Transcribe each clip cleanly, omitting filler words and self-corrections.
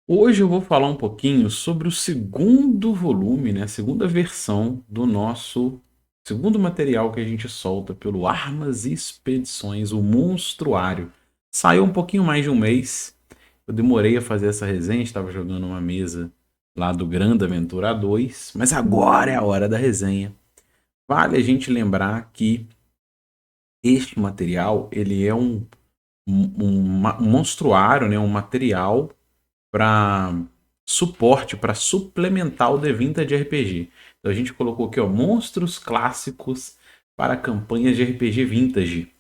Hoje eu vou falar um pouquinho sobre o segundo volume, né, a segunda versão do nosso segundo material que a gente solta pelo Armas e Expedições, o Monstruário. Saiu um pouquinho mais de um mês. Eu demorei a fazer essa resenha, estava jogando uma mesa lá do Grande Aventura 2, mas agora é a hora da resenha. Vale a gente lembrar que este material, ele é um monstruário, né, um material para suporte, para suplementar o D20 de RPG. Então a gente colocou aqui, ó, monstros clássicos para campanhas de RPG Vintage.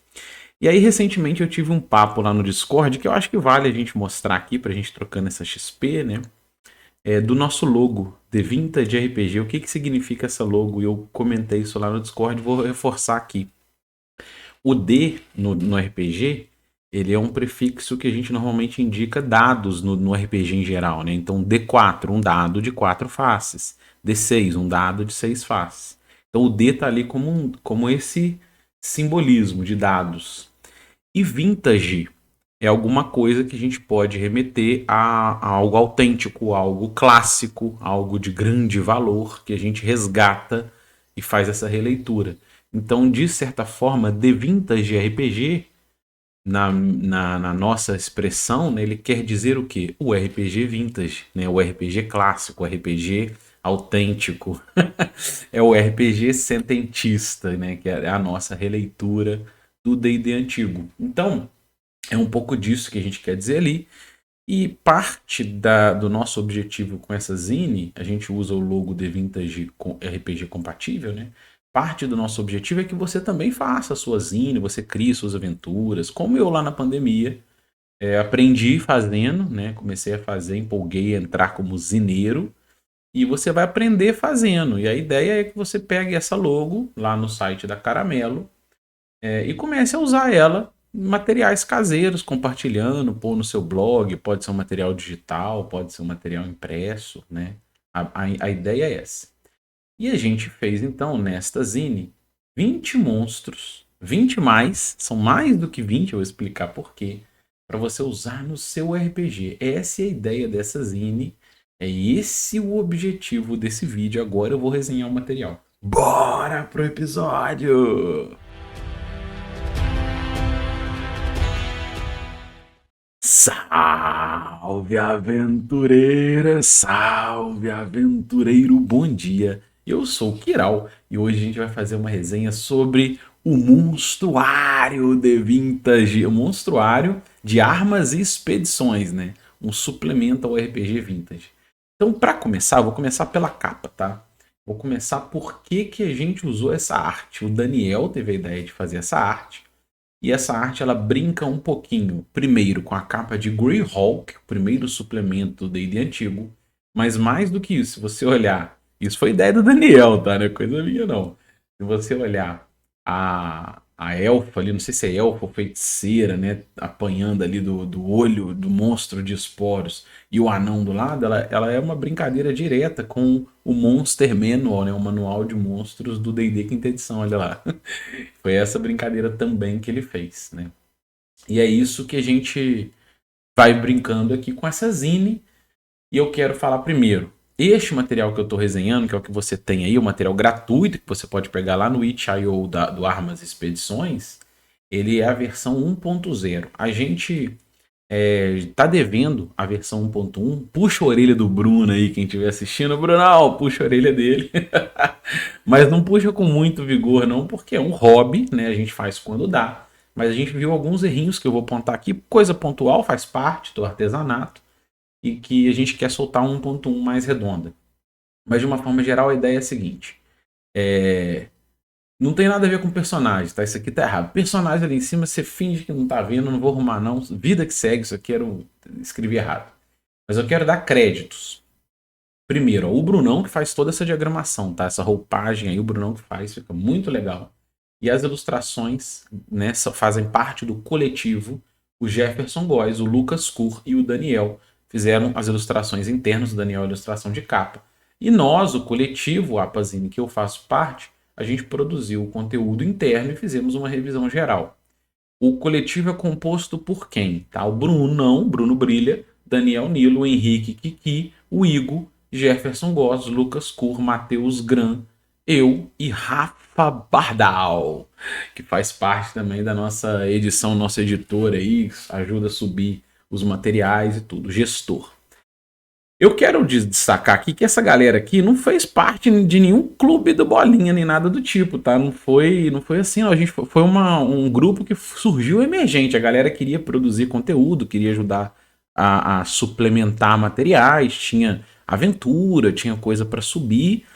E aí recentemente eu tive um papo lá no Discord que eu acho que vale a gente mostrar aqui para a gente trocando essa XP, né? Do nosso logo D20 de RPG. O que que significa essa logo? E eu comentei isso lá no Discord, vou reforçar aqui. O D no RPG, ele é um prefixo que a gente normalmente indica dados no RPG em geral, né? Então, D4, um dado de 4 faces. D6, um dado de 6 faces. Então, o D tá ali como esse simbolismo de dados. E vintage é alguma coisa que a gente pode remeter a algo autêntico, algo clássico, algo de grande valor que a gente resgata e faz essa releitura. Então, de certa forma, The Vintage RPG, na nossa expressão, né, ele quer dizer o quê? O RPG vintage, né? O RPG clássico, o RPG autêntico. É o RPG sententista, né? Que é a nossa releitura do D&D antigo. Então, é um pouco disso que a gente quer dizer ali. E parte do nosso objetivo com essa Zine, a gente usa o logo de Vintage RPG compatível, né? Parte do nosso objetivo é que você também faça a sua Zine, você crie suas aventuras. Como eu lá na pandemia, aprendi fazendo, né? Comecei a fazer, empolguei a entrar como zineiro. E você vai aprender fazendo. E a ideia é que você pegue essa logo lá no site da Caramelo e comece a usar ela em materiais caseiros, compartilhando, pôr no seu blog, pode ser um material digital, pode ser um material impresso, né? A ideia é essa. E a gente fez então nesta zine 20 monstros, 20 mais, são mais do que 20, eu vou explicar por quê, para você usar no seu RPG. Essa é a ideia dessa zine, é esse o objetivo desse vídeo. Agora eu vou resenhar o material. Bora pro episódio! Salve aventureira, salve aventureiro, bom dia. Eu sou o Kiral e hoje a gente vai fazer uma resenha sobre o Monstruário de Vintage, o Monstruário de Armas e Expedições, né? Um suplemento ao RPG Vintage. Então, para começar, eu vou começar pela capa, tá? Vou começar por que a gente usou essa arte. O Daniel teve a ideia de fazer essa arte. E essa arte ela brinca um pouquinho, primeiro com a capa de Greyhawk, o primeiro suplemento do D&D antigo, mas mais do que isso, se você olhar, isso foi ideia do Daniel, tá? Não é coisa minha não. Se você olhar a elfa ali, não sei se é elfa ou feiticeira, né, apanhando ali do olho do monstro de esporos e o anão do lado, ela é uma brincadeira direta com o Monster Manual, né, o manual de monstros do D&D quinta edição, olha lá. Foi essa brincadeira também que ele fez, né? E é isso que a gente vai brincando aqui com essa zine. E eu quero falar primeiro. Este material que eu estou resenhando, que é o que você tem aí, o material gratuito, que você pode pegar lá no itch.io do Armas Expedições, ele é a versão 1.0. A gente tá devendo a versão 1.1. Puxa a orelha do Bruno aí, quem estiver assistindo. Brunão, puxa a orelha dele. Mas não puxa com muito vigor, não, porque é um hobby, né? A gente faz quando dá. Mas a gente viu alguns errinhos que eu vou apontar aqui. Coisa pontual, faz parte do artesanato. E que a gente quer soltar um 1.1 mais redonda. Mas de uma forma geral, a ideia é a seguinte. Não tem nada a ver com personagem, tá? Isso aqui tá errado. Personagem ali em cima, você finge que não tá vendo, não vou arrumar não. Vida que segue, isso aqui eu escrevi errado. Mas eu quero dar créditos. Primeiro, ó, o Brunão que faz toda essa diagramação, tá? Essa roupagem aí, o Brunão que faz, fica muito legal. E as ilustrações, né, fazem parte do coletivo. O Jefferson Góes, o Lucas Kur e o Daniel fizeram as ilustrações internas, o Daniel a ilustração de capa. E nós, o coletivo, a Apazine, que eu faço parte, a gente produziu o conteúdo interno e fizemos uma revisão geral. O coletivo é composto por quem? Tá? O Bruno, não, Bruno Brilha, Daniel Nilo, Henrique Kiki, o Igor, Jefferson Goss, Lucas Kur, Matheus Gran, eu e Rafa Bardal, que faz parte também da nossa edição, nossa editora aí, ajuda a subir os materiais e tudo, gestor. Eu quero destacar aqui que essa galera aqui não fez parte de nenhum clube do Bolinha, nem nada do tipo, tá? Não foi assim, não. A gente foi um grupo que surgiu emergente. A galera queria produzir conteúdo, queria ajudar a suplementar materiais, tinha aventura, tinha coisa para subir.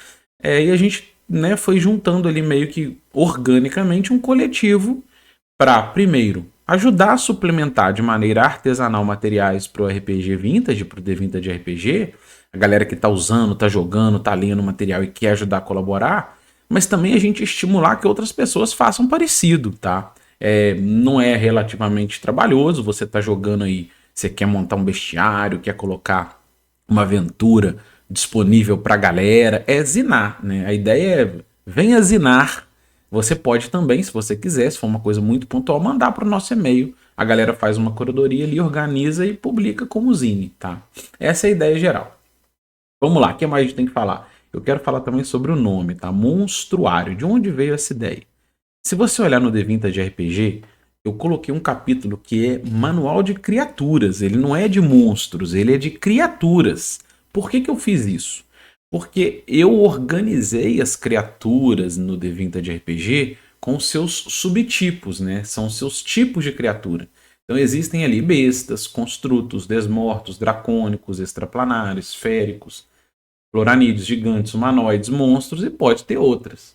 E a gente, né, foi juntando ali meio que organicamente um coletivo para, primeiro, ajudar a suplementar de maneira artesanal materiais para o RPG Vintage, para o The Vintage RPG, a galera que está usando, está jogando, está lendo material e quer ajudar a colaborar, mas também a gente estimular que outras pessoas façam parecido, tá? Não é relativamente trabalhoso, você está jogando aí, você quer montar um bestiário, quer colocar uma aventura disponível para a galera, é zinar, né? A ideia é, venha zinar. Você pode também, se você quiser, se for uma coisa muito pontual, mandar para o nosso e-mail. A galera faz uma curadoria ali, organiza e publica como zine, tá? Essa é a ideia geral. Vamos lá, o que mais a gente tem que falar? Eu quero falar também sobre o nome, tá? Monstruário. De onde veio essa ideia? Se você olhar no D20 RPG, eu coloquei um capítulo que é Manual de Criaturas. Ele não é de monstros, ele é de criaturas. Por que eu fiz isso? Porque eu organizei as criaturas no D20 RPG com seus subtipos, né? São seus tipos de criatura. Então existem ali bestas, construtos, desmortos, dracônicos, extraplanares, féricos, floranídeos, gigantes, humanoides, monstros e pode ter outras.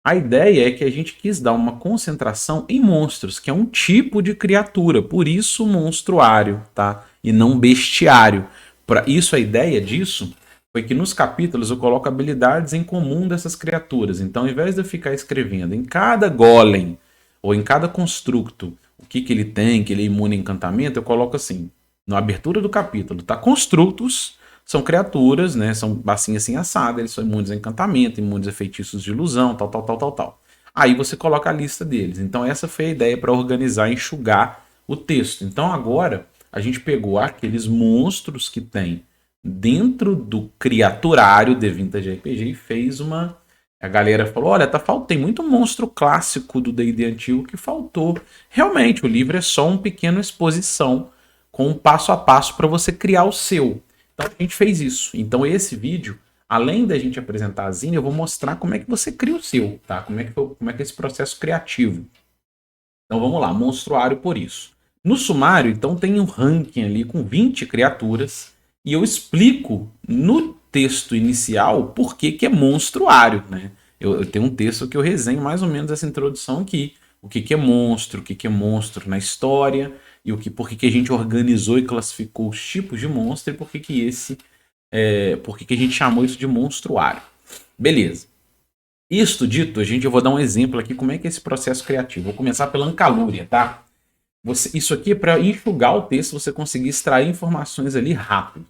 A ideia é que a gente quis dar uma concentração em monstros, que é um tipo de criatura, por isso monstruário, tá? E não bestiário. Para isso, a ideia disso foi que nos capítulos eu coloco habilidades em comum dessas criaturas. Então, ao invés de eu ficar escrevendo em cada golem ou em cada constructo o que ele tem, que ele é imune a encantamento, eu coloco assim, na abertura do capítulo, tá? Construtos são criaturas, né? São assim assado, eles são imunes a encantamento, imunes a feitiços de ilusão, tal. Aí você coloca a lista deles. Então essa foi a ideia para organizar e enxugar o texto. Então agora a gente pegou aqueles monstros que tem dentro do criaturário de Vintage RPG e fez uma... A galera falou, olha, tem muito monstro clássico do D&D antigo que faltou. Realmente, o livro é só uma pequena exposição com um passo a passo para você criar o seu. Então a gente fez isso. Então esse vídeo, além da gente apresentar a zine, eu vou mostrar como é que você cria o seu, tá? Como é que é esse processo criativo. Então vamos lá, monstruário por isso. No sumário, então, tem um ranking ali com 20 criaturas e eu explico no texto inicial por que é monstruário, né? Eu tenho um texto que eu resenho mais ou menos essa introdução aqui. O que é monstro, o que é monstro na história e por que a gente organizou e classificou os tipos de monstro e por que a gente chamou isso de monstruário. Beleza. Isto dito, eu vou dar um exemplo aqui como é que é esse processo criativo. Vou começar pela Ancalúria, tá? Isso aqui é para enxugar o texto, você conseguir extrair informações ali rápido.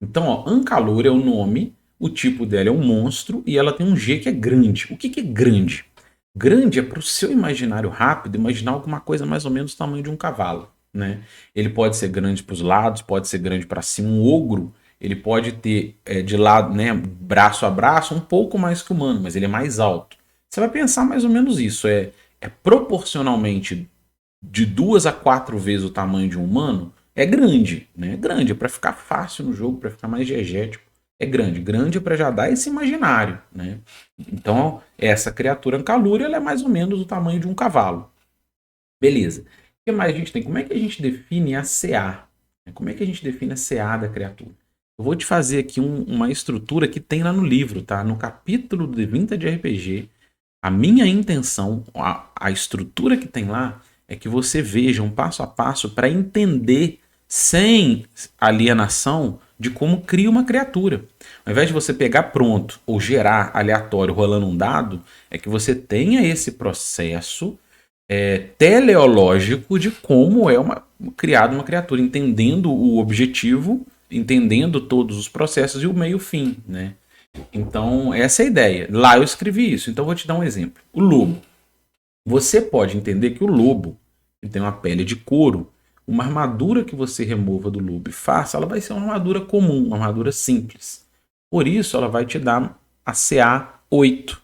Então, ó, Ancalúria é o nome, o tipo dela é um monstro e ela tem um G que é grande. O que é grande? Grande é para o seu imaginário rápido imaginar alguma coisa mais ou menos do tamanho de um cavalo, né? Ele pode ser grande para os lados, pode ser grande para cima. Um ogro, ele pode ter de lado, né, braço a braço, um pouco mais que o humano, mas ele é mais alto. Você vai pensar mais ou menos isso, é proporcionalmente de 2 a 4 vezes o tamanho de um humano, é grande, né? É grande, é para ficar fácil no jogo, para ficar mais diegético. É grande. Grande é para já dar esse imaginário, né? Então, essa criatura Ancalúria, ela é mais ou menos do tamanho de um cavalo. Beleza. O que mais a gente tem? Como é que a gente define a CA? Como é que a gente define a CA da criatura? Eu vou te fazer aqui uma estrutura que tem lá no livro, tá? No capítulo de Vintage RPG, a minha intenção, a estrutura que tem lá, é que você veja um passo a passo para entender sem alienação de como cria uma criatura. Ao invés de você pegar pronto ou gerar aleatório rolando um dado, é que você tenha esse processo teleológico de como é criada uma criatura, entendendo o objetivo, entendendo todos os processos e o meio-fim, né? Então, essa é a ideia. Lá eu escrevi isso, então eu vou te dar um exemplo. O lobo. Você pode entender que o lobo ele tem uma pele de couro, uma armadura que você remova do lobo e faça, ela vai ser uma armadura comum, uma armadura simples. Por isso, ela vai te dar a CA 8.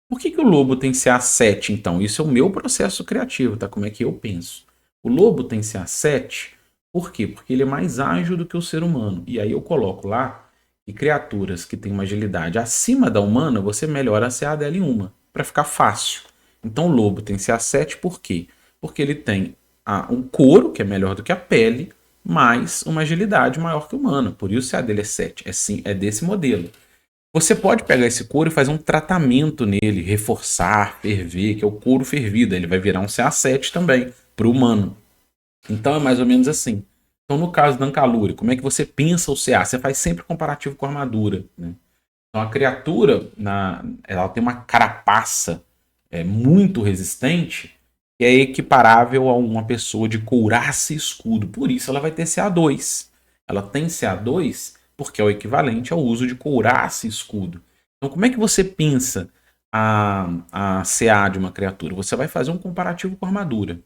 Por que o lobo tem CA 7, então? Isso é o meu processo criativo, tá? Como é que eu penso. O lobo tem CA 7, por quê? Porque ele é mais ágil do que o ser humano. E aí eu coloco lá que criaturas que têm uma agilidade acima da humana, você melhora a CA dela em uma, para ficar fácil. Então o lobo tem CA 7 por quê? Porque ele tem um couro, que é melhor do que a pele, mais uma agilidade maior que a humana. Por isso o CA dele é 7. É desse modelo. Você pode pegar esse couro e fazer um tratamento nele, reforçar, ferver, que é o couro fervido. Ele vai virar um CA7 também, para o humano. Então é mais ou menos assim. Então, no caso da Ancalure, como é que você pensa o CA? Você faz sempre comparativo com a armadura. Né? Então, a criatura, ela tem uma carapaça muito resistente, que é equiparável a uma pessoa de couraça e escudo. Por isso, ela vai ter CA2. Ela tem CA2 porque é o equivalente ao uso de couraça e escudo. Então, como é que você pensa a CA de uma criatura? Você vai fazer um comparativo com a armadura.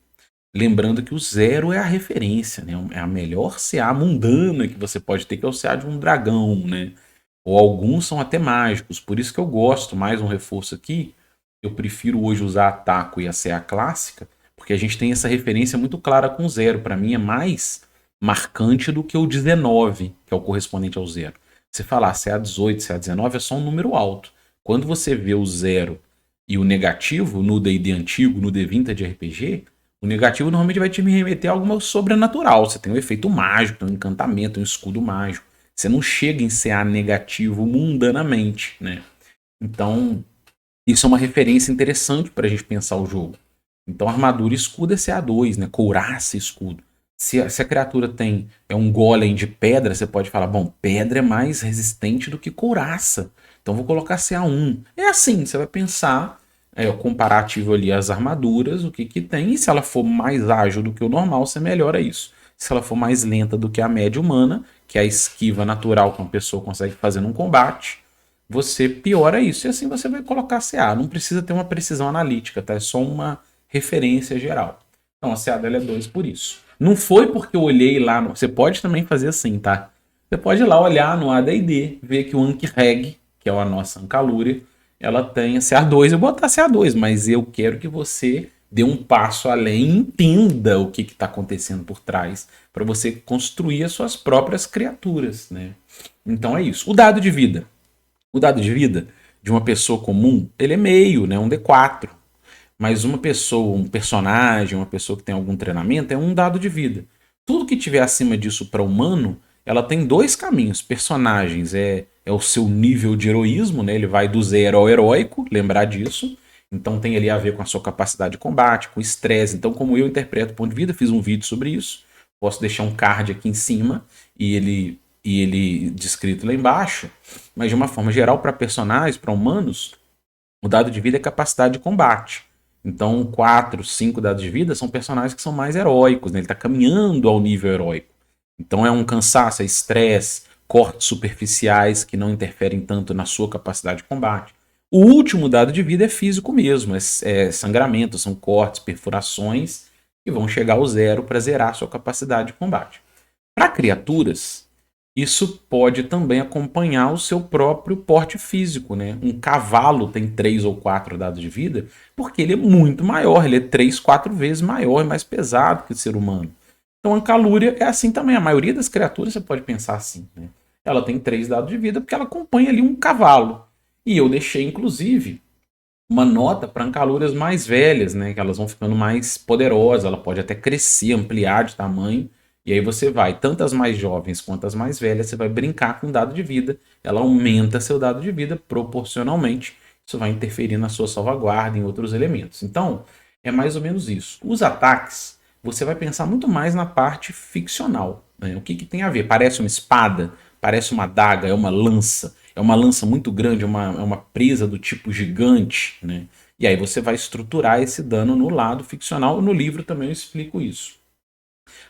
Lembrando que o 0 é a referência, né? É a melhor CA mundana que você pode ter, que é o CA de um dragão, né? Ou alguns são até mágicos, por isso que eu gosto, mais um reforço aqui, eu prefiro hoje usar a Taco e a CA clássica, porque a gente tem essa referência muito clara com o 0. Para mim é mais marcante do que o 19, que é o correspondente ao 0. Você falar CA 18, CA 19 é só um número alto. Quando você vê o 0 e o negativo no D&D antigo, no D20 de RPG, o negativo normalmente vai te remeter a algo sobrenatural. Você tem um efeito mágico, um encantamento, um escudo mágico. Você não chega em CA negativo mundanamente, né? Então, isso é uma referência interessante para a gente pensar o jogo. Então, armadura e escudo é CA2, né? Couraça e escudo. Se a criatura é um golem de pedra, você pode falar, bom, pedra é mais resistente do que couraça. Então, vou colocar CA1. É assim, você vai pensar o comparativo ali às armaduras, o que tem. E se ela for mais ágil do que o normal, você melhora isso. Se ela for mais lenta do que a média humana, que é a esquiva natural que uma pessoa consegue fazer num combate, você piora isso. E assim você vai colocar CA. Não precisa ter uma precisão analítica, tá? É só uma referência geral. Então a CA dela é 2 por isso. Não foi porque eu olhei lá. Você pode também fazer assim, tá? Você pode ir lá olhar no AD&D, ver que o Ankh-Reg, que é a nossa Ancalure, ela tem a CA2. Eu vou botar CA2, mas eu quero que você dê um passo além e entenda o que está acontecendo por trás para você construir as suas próprias criaturas, né? Então é isso. O dado de vida. O dado de vida de uma pessoa comum, ele é meio, né? Um D4. Mas uma pessoa, um personagem, uma pessoa que tem algum treinamento, é um dado de vida. Tudo que tiver acima disso para humano, ela tem dois caminhos. Personagens é o seu nível de heroísmo, né? Ele vai do 0 ao heróico, lembrar disso. Então tem ali a ver com a sua capacidade de combate, com estresse. Então, como eu interpreto o ponto de vida, fiz um vídeo sobre isso. Posso deixar um card aqui em cima e ele descrito lá embaixo. Mas de uma forma geral, para personagens, para humanos, o dado de vida é capacidade de combate. Então, 4, 5 dados de vida são personagens que são mais heróicos, né? Ele está caminhando ao nível heróico. Então é um cansaço, é estresse, cortes superficiais que não interferem tanto na sua capacidade de combate. O último dado de vida é físico mesmo, é sangramento, são cortes, perfurações que vão chegar ao 0 para zerar a sua capacidade de combate. Para criaturas, isso pode também acompanhar o seu próprio porte físico, né? Um cavalo tem 3 ou 4 dados de vida porque ele é muito maior, ele é 3, 4 vezes maior e mais pesado que o ser humano. Então a Ancalúria é assim também, a maioria das criaturas você pode pensar assim, né? Ela tem 3 dados de vida porque ela acompanha ali um cavalo. E eu deixei, inclusive, uma nota para Ancalúrias mais velhas, né? Que elas vão ficando mais poderosas, ela pode até crescer, ampliar de tamanho. E aí você vai, tanto as mais jovens quanto as mais velhas, você vai brincar com o dado de vida. Ela aumenta seu dado de vida proporcionalmente. Isso vai interferir na sua salvaguarda, em outros elementos. Então, é mais ou menos isso. Os ataques, você vai pensar muito mais na parte ficcional, né? O que tem a ver? Parece uma espada? Parece uma adaga? É uma lança? É uma lança muito grande? É uma presa do tipo gigante, né? E aí você vai estruturar esse dano no lado ficcional. No livro também eu explico isso.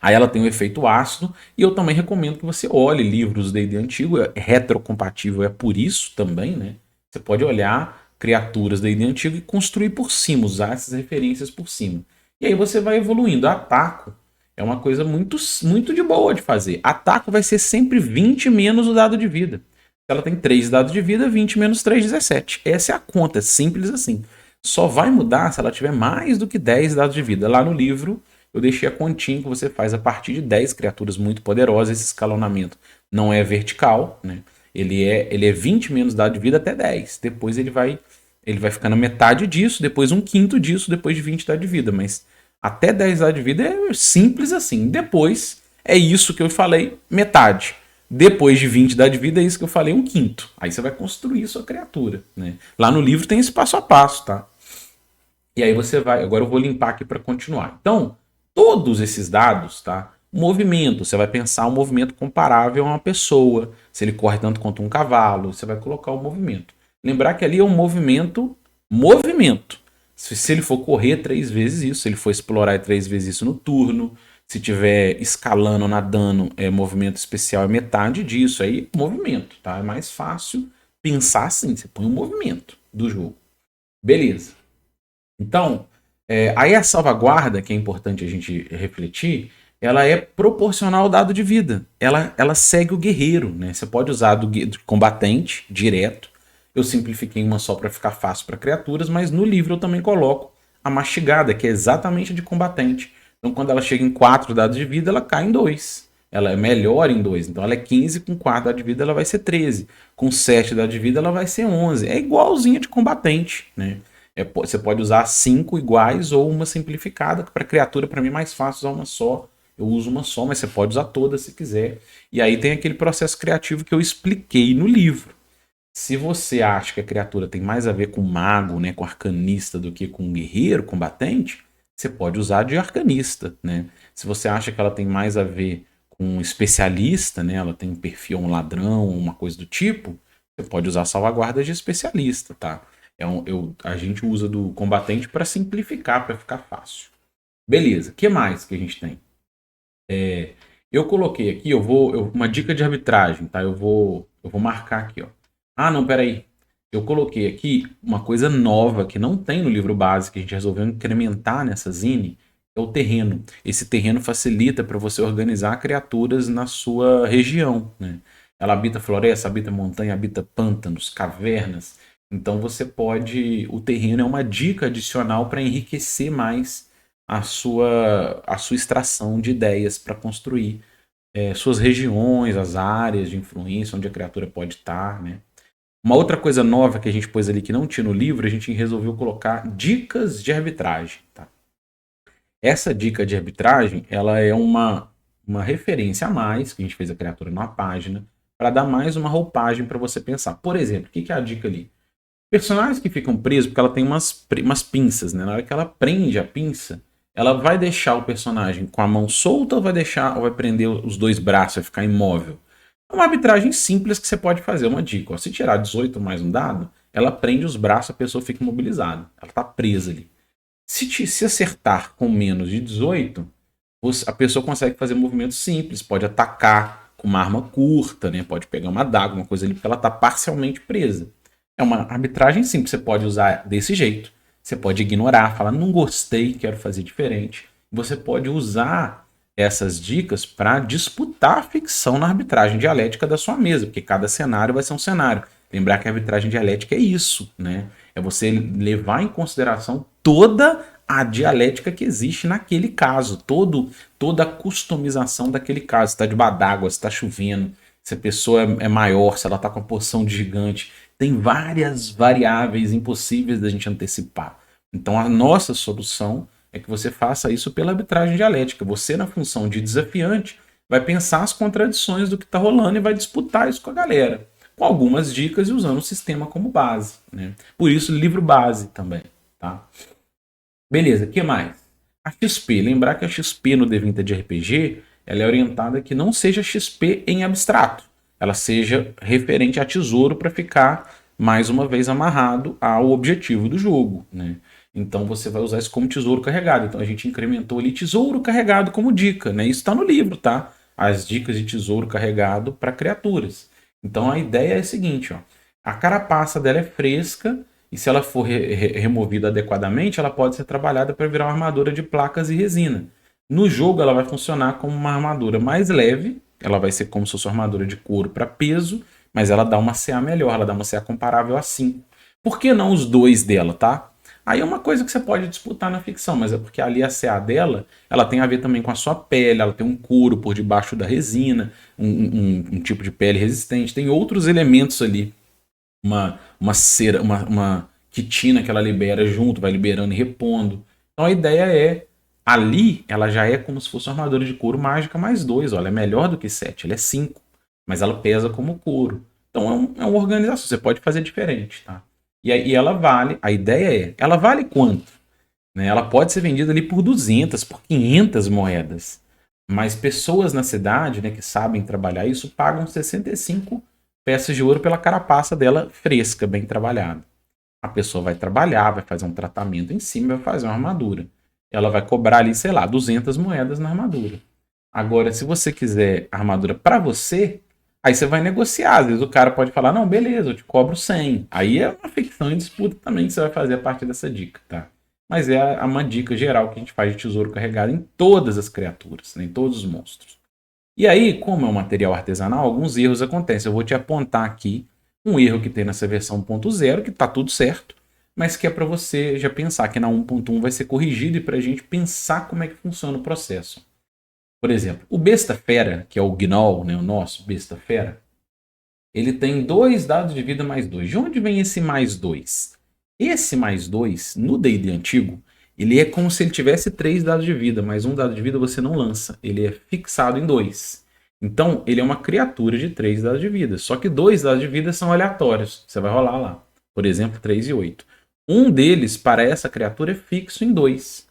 Aí ela tem o efeito ácido, e eu também recomendo que você olhe livros D&D antigo, é retrocompatível, é por isso também, né? Você pode olhar criaturas D&D antigo e construir por cima, usar essas referências por cima. E aí você vai evoluindo. A Taco, É uma coisa muito, muito de boa de fazer. Ataque vai ser sempre 20 menos o dado de vida. Se ela tem 3 dados de vida, 20 menos 3, 17. Essa é a conta, é simples assim. Só vai mudar se ela tiver mais do que 10 dados de vida. Lá no livro, eu deixei a continha que você faz a partir de 10 criaturas muito poderosas. Esse escalonamento não é vertical, né? Ele é 20 menos dado de vida até 10. Depois ele vai ficar na metade disso, depois um quinto disso, depois de 20 dado de vida. Mas até 10 dado de vida é simples assim. Depois é isso que eu falei, metade. Depois de 20 dado de vida é isso que eu falei, um quinto. Aí você vai construir sua criatura, né? Lá no livro tem esse passo a passo, tá? E aí você vai. Agora eu vou limpar aqui para continuar. Então, todos esses dados, tá? Movimento, você vai pensar um movimento comparável a uma pessoa. Se ele corre tanto quanto um cavalo, você vai colocar o movimento. Lembrar que ali é um movimento, movimento. Se ele for correr 3 vezes isso, se ele for explorar 3 vezes isso no turno, se tiver escalando, nadando, movimento especial é metade disso. Aí, movimento, tá? É mais fácil pensar assim. Você põe um movimento do jogo. Beleza. Então, aí a salvaguarda, que é importante a gente refletir, ela é proporcional ao dado de vida. Ela segue o guerreiro, né? Você pode usar do combatente direto. Eu simplifiquei uma só para ficar fácil para criaturas, mas no livro eu também coloco a mastigada, que é exatamente a de combatente. Então, quando ela chega em 4 dados de vida, ela cai em 2. Ela é melhor em 2. Então, ela é 15, com 4 dados de vida, ela vai ser 13. Com 7 dados de vida, ela vai ser 11. É igualzinha de combatente, né? Você pode usar 5 iguais ou uma simplificada. Para criatura, para mim, é mais fácil usar uma só. Eu uso uma só, mas você pode usar todas se quiser. E aí tem aquele processo criativo que eu expliquei no livro. Se você acha que a criatura tem mais a ver com mago, né, com arcanista, do que com guerreiro, combatente, você pode usar de arcanista, né? Se você acha que ela tem mais a ver com especialista, né, ela tem um perfil, um ladrão, uma coisa do tipo, você pode usar salvaguarda de especialista, tá? A gente usa do combatente para simplificar, para ficar fácil. Beleza, o que mais que a gente tem? Eu coloquei aqui, uma dica de arbitragem, tá? Eu vou marcar aqui, ó. Ah, não, peraí. Eu coloquei aqui uma coisa nova que não tem no livro base, que a gente resolveu incrementar nessa zine, é o terreno. Esse terreno facilita para você organizar criaturas na sua região, né? Ela habita floresta, habita montanha, habita pântanos, cavernas. Então você pode. O terreno é uma dica adicional para enriquecer mais a sua extração de ideias para construir suas regiões, as áreas de influência onde a criatura pode estar, né? Uma outra coisa nova que a gente pôs ali que não tinha no livro, a gente resolveu colocar dicas de arbitragem, tá? Essa dica de arbitragem, ela é uma referência a mais, que a gente fez a criatura numa página, para dar mais uma roupagem para você pensar. Por exemplo, o que é a dica ali? Personagens que ficam presos, porque ela tem umas pinças, né? Na hora que ela prende a pinça, ela vai deixar o personagem com a mão solta ou vai prender os 2 braços, vai ficar imóvel? É uma arbitragem simples que você pode fazer, uma dica. Ó, se tirar 18 mais um dado, ela prende os braços, a pessoa fica imobilizada. Ela está presa ali. Se acertar com menos de 18, a pessoa consegue fazer movimentos simples, pode atacar com uma arma curta, né? Pode pegar uma adaga, uma coisa ali, porque ela está parcialmente presa. É uma arbitragem simples, você pode usar desse jeito. Você pode ignorar, falar, não gostei, quero fazer diferente. Você pode usar essas dicas para disputar a ficção na arbitragem dialética da sua mesa, porque cada cenário vai ser um cenário. Lembrar que a arbitragem dialética é isso, né? É você levar em consideração toda a dialética que existe naquele caso, toda a customização daquele caso. Se está debaixo d'água, se está chovendo, se a pessoa é maior, se ela está com a posição de gigante. Tem várias variáveis impossíveis da gente antecipar. Então a nossa solução é que você faça isso pela arbitragem dialética. Você, na função de desafiante, vai pensar as contradições do que está rolando e vai disputar isso com a galera, com algumas dicas e usando o sistema como base, né? Por isso, livro base também, tá? Beleza, o que mais? A XP. Lembrar que a XP no D20 de RPG, ela é orientada a que não seja XP em abstrato. Ela seja referente a tesouro para ficar, mais uma vez, amarrado ao objetivo do jogo, né? Então você vai usar isso como tesouro carregado. Então a gente incrementou ali tesouro carregado como dica, né? Isso está no livro, tá? As dicas de tesouro carregado para criaturas. Então a ideia é a seguinte, ó. A carapaça dela é fresca e se ela for removida adequadamente, ela pode ser trabalhada para virar uma armadura de placas e resina. No jogo ela vai funcionar como uma armadura mais leve, ela vai ser como se fosse uma armadura de couro para peso, mas ela dá uma CA melhor, ela dá uma CA comparável a 5. Por que não os dois dela, tá? Aí é uma coisa que você pode disputar na ficção, mas é porque ali a CA dela, ela tem a ver também com a sua pele, ela tem um couro por debaixo da resina, um tipo de pele resistente, tem outros elementos ali, uma cera, uma quitina que ela libera junto, vai liberando e repondo. Então a ideia é, ali ela já é como se fosse uma armadura de couro mágica mais 2, olha, é melhor do que 7, ela é 5, mas ela pesa como couro. Então é uma organização, você pode fazer diferente, tá? E aí ela vale, a ideia é, ela vale quanto? Né? Ela pode ser vendida ali por 200, por 500 moedas. Mas pessoas na cidade, né, que sabem trabalhar isso, pagam 65 peças de ouro pela carapaça dela fresca, bem trabalhada. A pessoa vai trabalhar, vai fazer um tratamento em cima, vai fazer uma armadura. Ela vai cobrar ali, sei lá, 200 moedas na armadura. Agora, se você quiser armadura para você, aí você vai negociar. Às vezes o cara pode falar, não, beleza, eu te cobro 100. Aí é uma ficção em disputa também que você vai fazer a partir dessa dica, tá? Mas é uma dica geral que a gente faz de tesouro carregado em todas as criaturas, né, em todos os monstros. E aí, como é um material artesanal, alguns erros acontecem. Eu vou te apontar aqui um erro que tem nessa versão 1.0, que está tudo certo, mas que é para você já pensar que na 1.1 vai ser corrigido e para a gente pensar como é que funciona o processo. Por exemplo, o besta fera, que é o Gnoll, né, o nosso besta fera, ele tem 2 dados de vida mais 2. De onde vem esse mais 2? Esse mais 2, no D&D antigo, ele é como se ele tivesse 3 dados de vida, mas um dado de vida você não lança. Ele é fixado em 2. Então, ele é uma criatura de 3 dados de vida. Só que 2 dados de vida são aleatórios. Você vai rolar lá. Por exemplo, 3 e 8. Um deles, para essa criatura, é fixo em 2.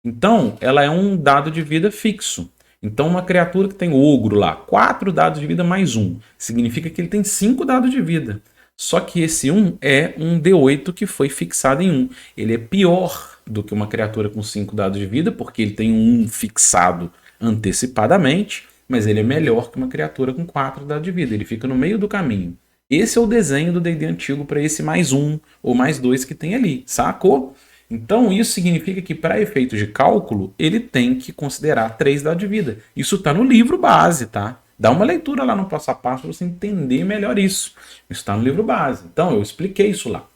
Então, ela é um dado de vida fixo. Então, uma criatura que tem ogro lá, 4 dados de vida mais 1, significa que ele tem 5 dados de vida. Só que esse 1 é um D8 que foi fixado em 1. Ele é pior do que uma criatura com 5 dados de vida, porque ele tem um 1 fixado antecipadamente, mas ele é melhor que uma criatura com 4 dados de vida. Ele fica no meio do caminho. Esse é o desenho do D&D antigo para esse mais 1 ou mais 2 que tem ali, sacou? Então, isso significa que, para efeitos de cálculo, ele tem que considerar 3 dados de vida. Isso está no livro base, tá? Dá uma leitura lá no passo a passo para você entender melhor isso. Isso está no livro base. Então, eu expliquei isso lá.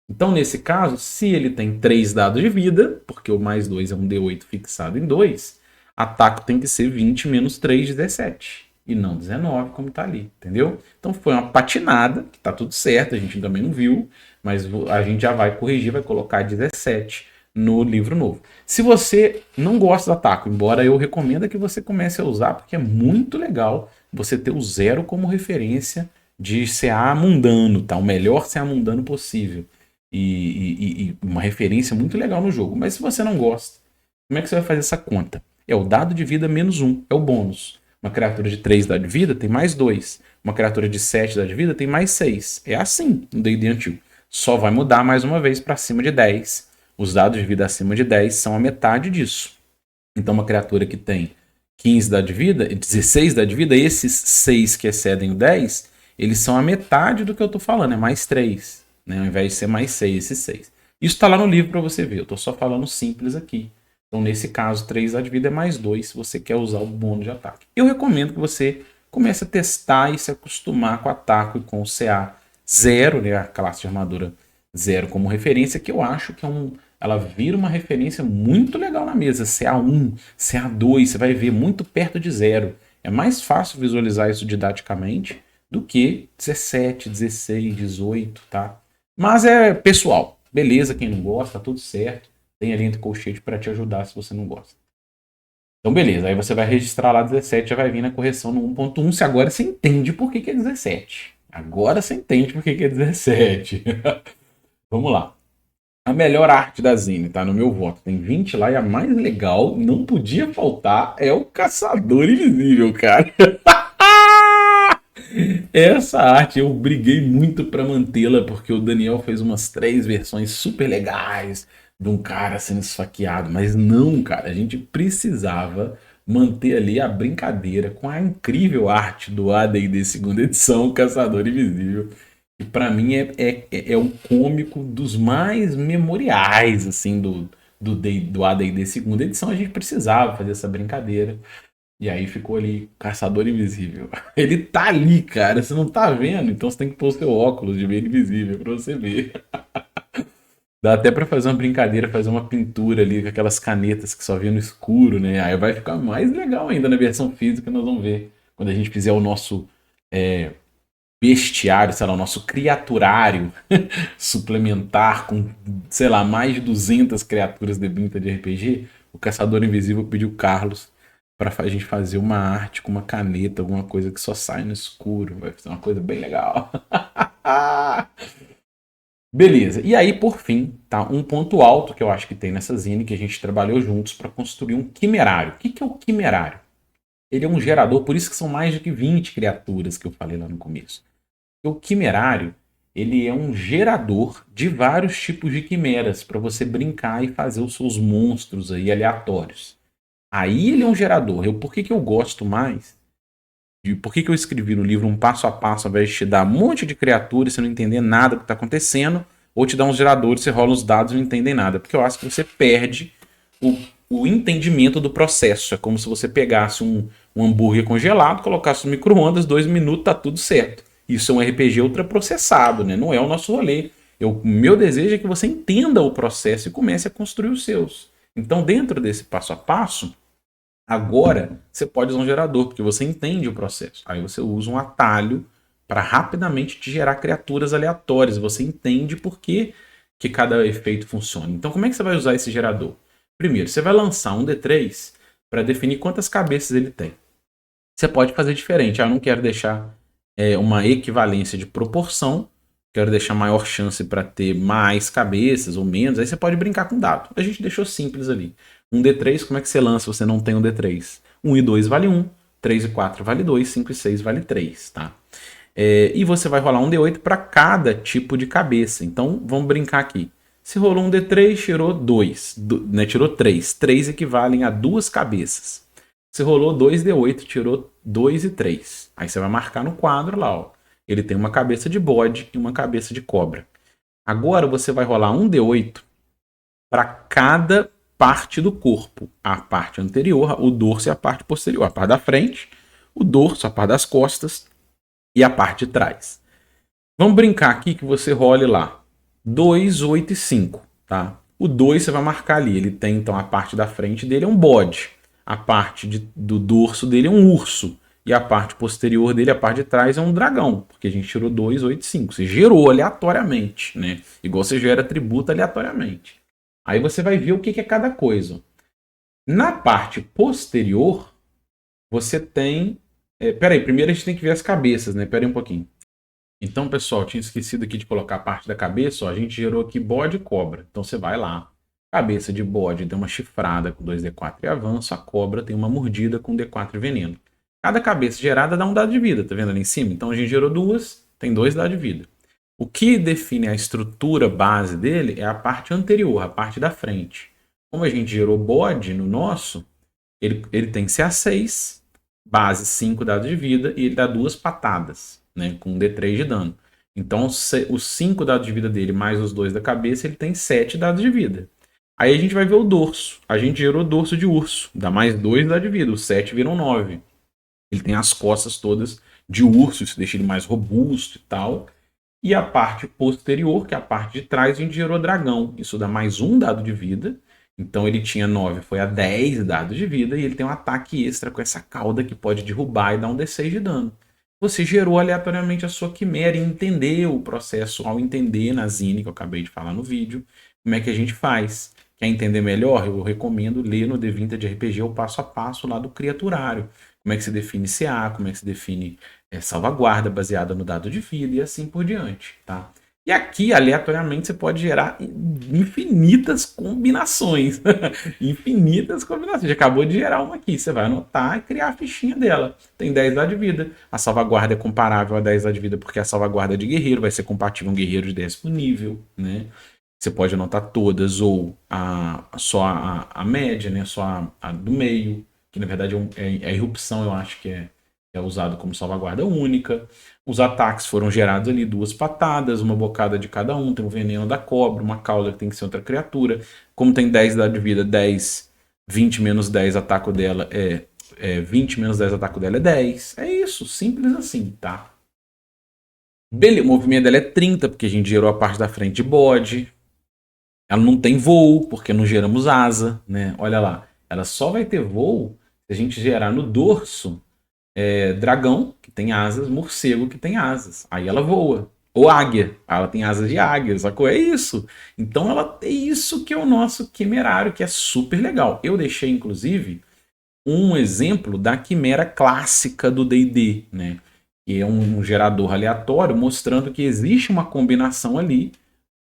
Então, nesse caso, se ele tem 3 dados de vida, porque o mais 2 é um D8 fixado em 2, ataque tem que ser 20 menos 3, 17. E não 19, como está ali, entendeu? Então, foi uma patinada, que está tudo certo, a gente também não viu, mas a gente já vai corrigir, vai colocar 17 no livro novo. Se você não gosta do ataque, embora eu recomendo que você comece a usar, porque é muito legal você ter o 0 como referência de CA mundano, tá? O melhor CA mundano possível. E uma referência muito legal no jogo. Mas se você não gosta, como é que você vai fazer essa conta? É o dado de vida menos 1, é o bônus. Uma criatura de 3 dado de vida tem mais 2. Uma criatura de 7 dado de vida tem mais 6. É assim no D&D antigo. Só vai mudar mais uma vez para cima de 10. Os dados de vida acima de 10 são a metade disso. Então, uma criatura que tem 15 dados de vida, 16 dados de vida, esses 6 que excedem o 10, eles são a metade do que eu estou falando, é mais 3, né? Ao invés de ser mais 6, esses 6. Isso está lá no livro para você ver, eu estou só falando simples aqui. Então, nesse caso, 3 dados de vida é mais 2 se você quer usar o bônus de ataque. Eu recomendo que você comece a testar e se acostumar com o ataque e com o CA 0, né, a classe de armadura 0 como referência, que eu acho que ela vira uma referência muito legal na mesa. CA1, CA2, você vai ver muito perto de 0. É mais fácil visualizar isso didaticamente do que 17, 16, 18, tá? Mas é pessoal. Beleza, quem não gosta, tá tudo certo. Tem ali entre colchete para te ajudar se você não gosta. Então, beleza. Aí você vai registrar lá 17, já vai vir na correção no 1.1. Se agora você entende por que é 17. Agora você entende por que é 17. Vamos lá. A melhor arte da Zine, tá? No meu voto. Tem 20 lá e a mais legal, não podia faltar, é o Caçador Invisível, cara. Essa arte eu briguei muito pra mantê-la, porque o Daniel fez umas 3 versões super legais de um cara sendo esfaqueado. Mas não, cara, a gente precisava manter ali a brincadeira com a incrível arte do AD&D segunda edição, Caçador Invisível. E pra mim é o cômico dos mais memoriais, assim, do AD&D segunda edição, a gente precisava fazer essa brincadeira. E aí ficou ali, Caçador Invisível. Ele tá ali, cara, você não tá vendo, então você tem que pôr o seu óculos de ver invisível pra você ver. Dá até pra fazer uma brincadeira, fazer uma pintura ali com aquelas canetas que só vê no escuro, né? Aí vai ficar mais legal ainda na versão física, nós vamos ver. Quando a gente fizer o nosso bestiário, sei lá, o nosso criaturário suplementar com, sei lá, mais de 200 criaturas de Brinta de RPG, o Caçador Invisível pediu o Carlos para a gente fazer uma arte com uma caneta, alguma coisa que só sai no escuro. Vai ser uma coisa bem legal. Beleza. E aí, por fim, tá um ponto alto que eu acho que tem nessa zine que a gente trabalhou juntos para construir um quimerário. O que é o quimerário? Ele é um gerador, por isso que são mais do que 20 criaturas que eu falei lá no começo. O quimerário, ele é um gerador de vários tipos de quimeras para você brincar e fazer os seus monstros aí aleatórios. Aí ele é um gerador. Por que eu gosto mais? Por que eu escrevi no livro um passo a passo, ao invés de te dar um monte de criaturas e você não entender nada do que está acontecendo, ou te dar uns geradores, você rola os dados e não entendem nada? Porque eu acho que você perde o entendimento do processo. É como se você pegasse um hambúrguer congelado, colocasse no micro-ondas, 2 minutos, tá tudo certo. Isso é um RPG ultraprocessado, né? Não é o nosso rolê. Meu desejo é que você entenda o processo e comece a construir os seus. Então, dentro desse passo a passo, agora você pode usar um gerador, porque você entende o processo. Aí você usa um atalho para rapidamente te gerar criaturas aleatórias. Você entende por que cada efeito funciona. Então, como é que você vai usar esse gerador? Primeiro, você vai lançar um D3 para definir quantas cabeças ele tem. Você pode fazer diferente. Eu não quero deixar uma equivalência de proporção, quero deixar maior chance para ter mais cabeças ou menos. Aí você pode brincar com dado. A gente deixou simples ali. Um D3, como é que você lança se você não tem um D3? 1 e 2 vale 1, 3 e 4 vale 2, 5 e 6 vale 3, tá? E você vai rolar um D8 para cada tipo de cabeça. Então, vamos brincar aqui. Se rolou um D3, tirou 2, né? Tirou 3. 3 equivalem a 2 cabeças. Se rolou 2D8, tirou 2 e 3. Aí você vai marcar no quadro lá, ó. Ele tem uma cabeça de bode e uma cabeça de cobra. Agora você vai rolar um D8 para cada parte do corpo. A parte anterior, o dorso e a parte posterior. A parte da frente, o dorso, a parte das costas e a parte de trás. Vamos brincar aqui que você role lá 2, 8 e 5, tá? O 2 você vai marcar ali. Ele tem, então, a parte da frente dele é um bode. A parte do dorso dele é um urso. E a parte posterior dele, a parte de trás, é um dragão. Porque a gente tirou 2, 8 e 5. Você gerou aleatoriamente, né? Igual você gera atributo aleatoriamente. Aí você vai ver o que é cada coisa. Na parte posterior, você tem... peraí, primeiro a gente tem que ver as cabeças, né? Peraí um pouquinho. Então, pessoal, tinha esquecido aqui de colocar a parte da cabeça. Ó, a gente gerou aqui bode e cobra. Então você vai lá. Cabeça de bode tem uma chifrada com 2d4 e avanço. A cobra tem uma mordida com d4 e veneno. Cada cabeça gerada dá um dado de vida, tá vendo ali em cima? Então a gente gerou 2, tem 2 dados de vida. O que define a estrutura base dele é a parte anterior, a parte da frente. Como a gente gerou bode no nosso, ele tem CA6, base 5 dados de vida, e ele dá 2 patadas, né, com D3 de dano. Então, os 5 dados de vida dele mais os 2 da cabeça, ele tem 7 dados de vida. Aí a gente vai ver o dorso. A gente gerou dorso de urso, dá mais 2 dados de vida, os 7 viram 9. Ele tem as costas todas de urso, isso deixa ele mais robusto e tal. E a parte posterior, que é a parte de trás, a gente gerou dragão. Isso dá mais 1 dado de vida. Então ele tinha 9, foi a 10 dados de vida. E ele tem um ataque extra com essa cauda que pode derrubar e dar um D6 de dano. Você gerou aleatoriamente a sua quimera e entendeu o processo ao entender na zine, que eu acabei de falar no vídeo, como é que a gente faz. Quer entender melhor? Eu recomendo ler no D20 de RPG o passo a passo lá do criaturário. Como é que se define CA, como é que se define salvaguarda baseada no dado de vida e assim por diante, tá? E aqui, aleatoriamente, você pode gerar infinitas combinações. Infinitas combinações. Já acabou de gerar uma aqui. Você vai anotar e criar a fichinha dela. Tem 10 dados de vida. A salvaguarda é comparável a 10 dados de vida porque a salvaguarda é de guerreiro vai ser compatível a um guerreiro de 10º nível, né? Você pode anotar todas ou só a média, né? Só a do meio, que na verdade é a irrupção, eu acho que é é usado como salvaguarda única. Os ataques foram gerados ali 2 patadas, uma bocada de cada um. Tem o veneno da cobra, uma cauda que tem que ser outra criatura. Como tem 10 de vida, 10, 20 menos 10 ataque dela 20 menos 10 ataque dela é 10. É isso, simples assim, tá? Beleza, o movimento dela é 30, porque a gente gerou a parte da frente de bode. Ela não tem voo, porque não geramos asa, né? Olha lá, ela só vai ter voo se a gente gerar no dorso dragão, que tem asas, morcego, que tem asas. Aí ela voa. Ou águia, ela tem asas de águia, sacou? É isso. Então ela é isso que é o nosso quimerário, que é super legal. Eu deixei, inclusive, um exemplo da quimera clássica do D&D, né? Que é um gerador aleatório mostrando que existe uma combinação ali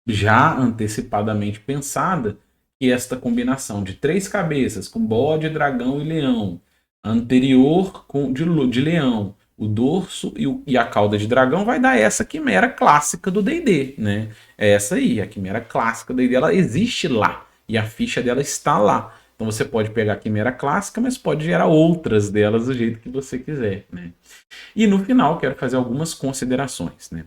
já antecipadamente pensada, que esta combinação de 3 cabeças, com bode, dragão e leão, anterior de leão, o dorso e a cauda de dragão, vai dar essa quimera clássica do D&D, né? É essa aí, a quimera clássica do D&D, ela existe lá, e a ficha dela está lá. Então você pode pegar a quimera clássica, mas pode gerar outras delas do jeito que você quiser, né? E no final, quero fazer algumas considerações, né?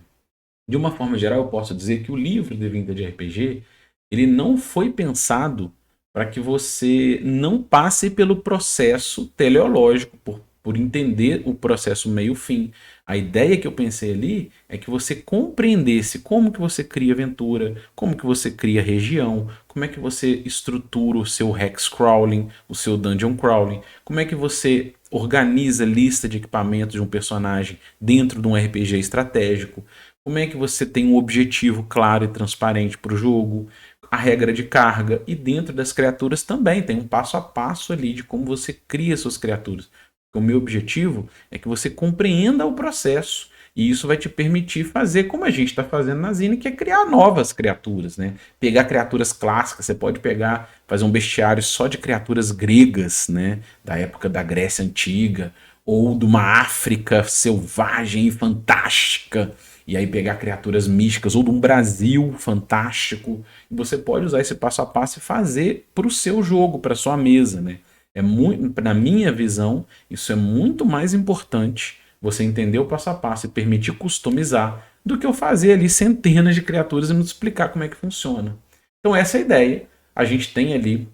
De uma forma geral, eu posso dizer que o livro de Vintage RPG, ele não foi pensado para que você não passe pelo processo teleológico, por entender o processo meio-fim. A ideia que eu pensei ali é que você compreendesse como que você cria aventura, como que você cria região, como é que você estrutura o seu hex crawling, o seu dungeon crawling, como é que você organiza lista de equipamentos de um personagem dentro de um RPG estratégico, como é que você tem um objetivo claro e transparente para o jogo, a regra de carga, e dentro das criaturas também tem um passo a passo ali de como você cria suas criaturas. O meu objetivo é que você compreenda o processo, e isso vai te permitir fazer como a gente está fazendo na Zine, que é criar novas criaturas, né? Pegar criaturas clássicas, você pode pegar, fazer um bestiário só de criaturas gregas, né? Da época da Grécia Antiga, ou de uma África selvagem e fantástica, e aí pegar criaturas místicas, ou de um Brasil fantástico. E você pode usar esse passo a passo e fazer para o seu jogo, para sua mesa, né? É muito, na minha visão, isso é muito mais importante, você entender o passo a passo e permitir customizar, do que eu fazer ali centenas de criaturas e não explicar como é que funciona. Então essa é a ideia. A gente tem ali,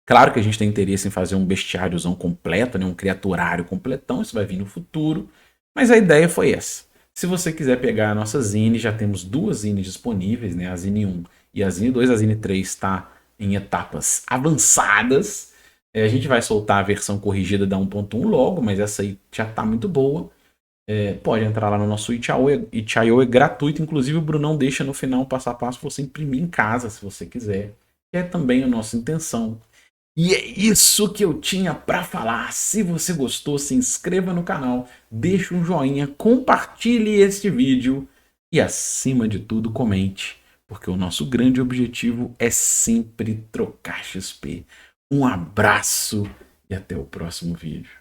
claro que a gente tem interesse em fazer um bestiáriozão completo, né, um criaturário completão, isso vai vir no futuro, mas a ideia foi essa. Se você quiser pegar a nossa Zine, já temos 2 zines disponíveis, né? A Zine 1 e a Zine 2. A Zine 3 está em etapas avançadas. A gente vai soltar a versão corrigida da 1.1 logo, mas essa aí já está muito boa. Pode entrar lá no nosso itch.io, é gratuito. Inclusive o Brunão deixa no final um passo a passo para você imprimir em casa, se você quiser. Que é também a nossa intenção. E é isso que eu tinha para falar. Se você gostou, se inscreva no canal, deixe um joinha, compartilhe este vídeo e, acima de tudo, comente, porque o nosso grande objetivo é sempre trocar XP. Um abraço e até o próximo vídeo.